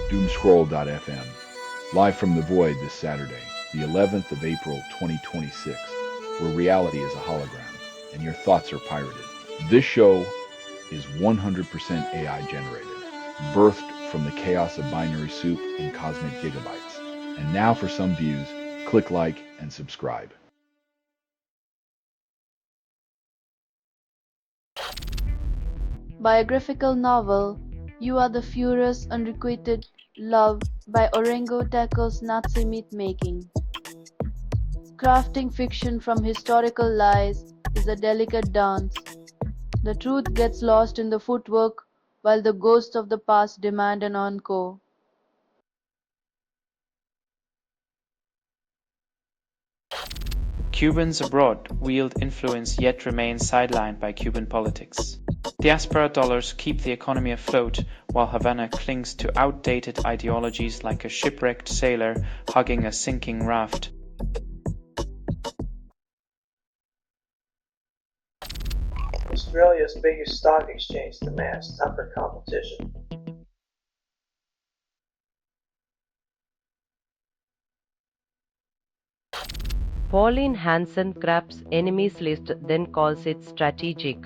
Doomscroll.fm, live from the void this Saturday, the 11th of April 2026, where reality is a hologram and your thoughts are pirated. This show is 100% AI generated, birthed from the chaos of binary soup and cosmic gigabytes. And now for some views, click like and subscribe. Biographical novel You Are the Furious Unrequited Love by Orengo tackles Nazi meat-making. Crafting fiction from historical lies is a delicate dance. The truth gets lost in the footwork while the ghosts of the past demand an encore. Cubans abroad wield influence yet remain sidelined by Cuban politics. Diaspora dollars keep the economy afloat while Havana clings to outdated ideologies like a shipwrecked sailor hugging a sinking raft. Australia's biggest stock exchange demands tougher competition. Pauline Hanson Craft's enemies list then calls it strategic.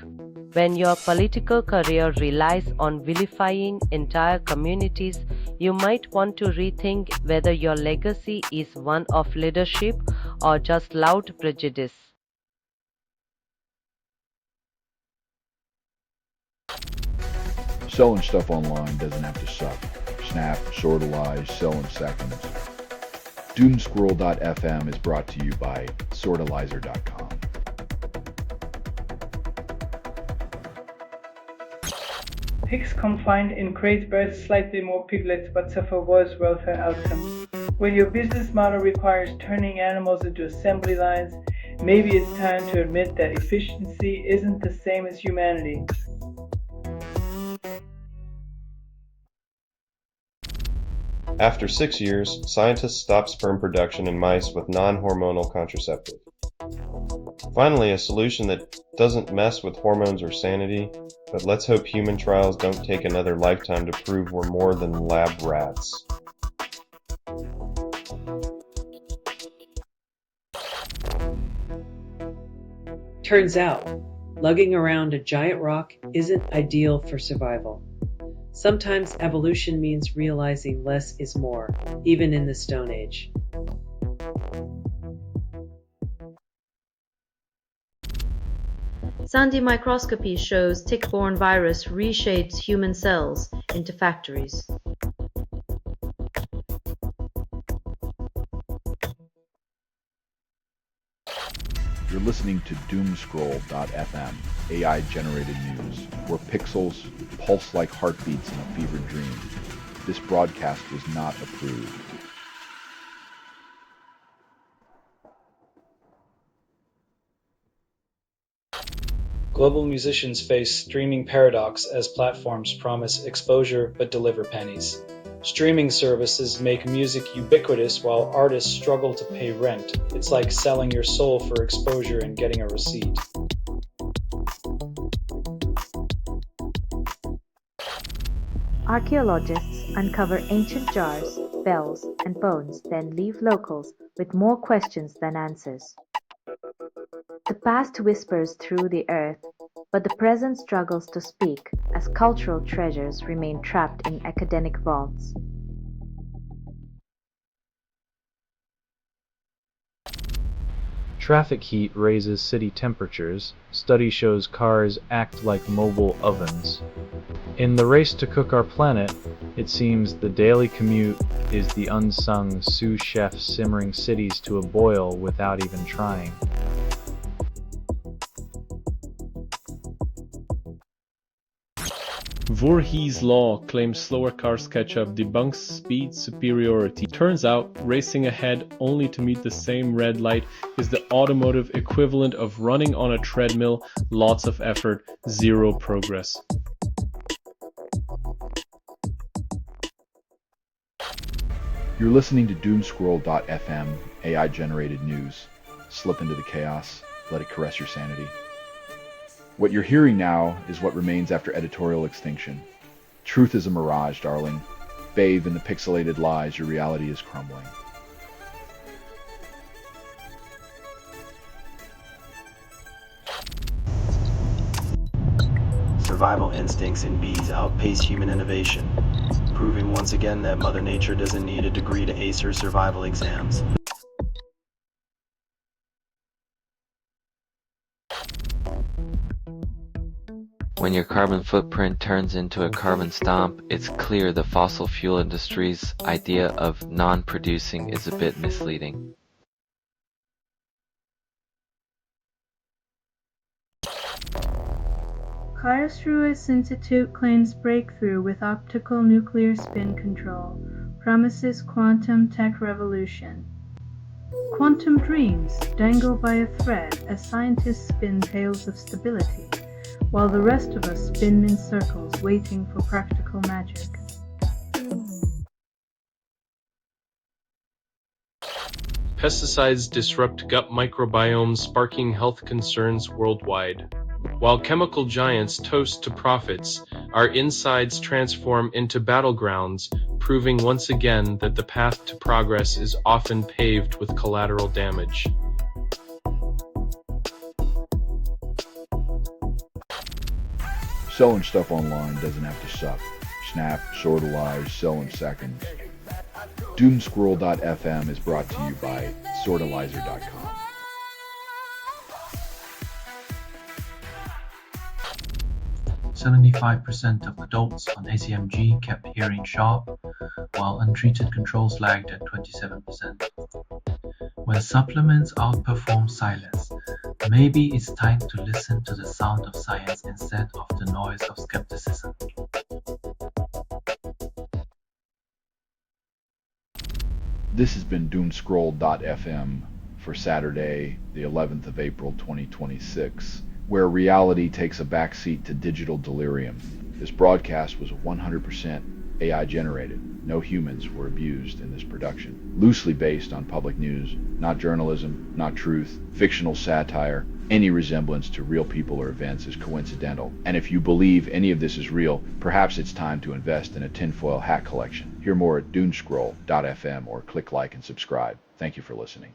When your political career relies on vilifying entire communities, you might want to rethink whether your legacy is one of leadership or just loud prejudice. Selling stuff online doesn't have to suck. Snap, sortalize, sell in seconds. Doomscroll.fm is brought to you by sortalizer.com. Pigs confined in crates birth slightly more piglets but suffer worse welfare outcomes. When your business model requires turning animals into assembly lines, maybe it's time to admit that efficiency isn't the same as humanity. After 6 years, scientists stopped sperm production in mice with non-hormonal contraceptive. Finally, a solution that doesn't mess with hormones or sanity, but let's hope human trials don't take another lifetime to prove we're more than lab rats. Turns out, lugging around a giant rock isn't ideal for survival. Sometimes evolution means realizing less is more, even in the Stone Age. Sandy microscopy shows tick-borne virus reshapes human cells into factories. You're listening to Doomscroll.fm, AI-generated news, where pixels pulse like heartbeats in a fevered dream. This broadcast was not approved. Global musicians face streaming paradox as platforms promise exposure but deliver pennies. Streaming services make music ubiquitous while artists struggle to pay rent. It's like selling your soul for exposure and getting a receipt. Archaeologists uncover ancient jars, bells, and bones, then leave locals with more questions than answers. The past whispers through the earth, but the present struggles to speak as cultural treasures remain trapped in academic vaults. Traffic heat raises city temperatures. Study shows cars act like mobile ovens. In the race to cook our planet, it seems the daily commute is the unsung sous chef simmering cities to a boil without even trying. Voorhees' law claims slower cars catch up, debunks speed superiority. Turns out, racing ahead only to meet the same red light is the automotive equivalent of running on a treadmill, lots of effort, zero progress. You're listening to Doomscroll.fm, AI-generated news. Slip into the chaos, let it caress your sanity. What you're hearing now is what remains after editorial extinction. Truth is a mirage, darling. bathe in the pixelated lies, your reality is crumbling. Survival instincts in bees outpace human innovation, proving once again that Mother Nature doesn't need a degree to ace her survival exams. When your carbon footprint turns into a carbon stomp, it's clear the fossil fuel industry's idea of non-producing is a bit misleading. Karlsruhe's Institute claims breakthrough with optical nuclear spin control, promises quantum tech revolution. Quantum dreams dangle by a thread as scientists spin tales of stability, while the rest of us spin in circles waiting for practical magic. Pesticides disrupt gut microbiomes, sparking health concerns worldwide. While chemical giants toast to profits, our insides transform into battlegrounds, proving once again that the path to progress is often paved with collateral damage. Selling stuff online doesn't have to suck. Snap, sortalize, sell in seconds. Doomscroll.fm is brought to you by sortalizer.com. %75% of adults on ACMG kept hearing sharp, while untreated controls lagged at 27%. When supplements outperform silence, maybe it's time to listen to the sound of science instead of the noise of skepticism. This has been Doomscroll.fm for Saturday, the 11th of April 2026, where reality takes a backseat to digital delirium. This broadcast was 100% AI generated. No humans were abused in this production. Loosely based on public news, not journalism, not truth, fictional satire. Any resemblance to real people or events is coincidental. And if you believe any of this is real, perhaps it's time to invest in a tinfoil hat collection. Hear more at Doomscroll.fm or click like and subscribe. Thank you for listening.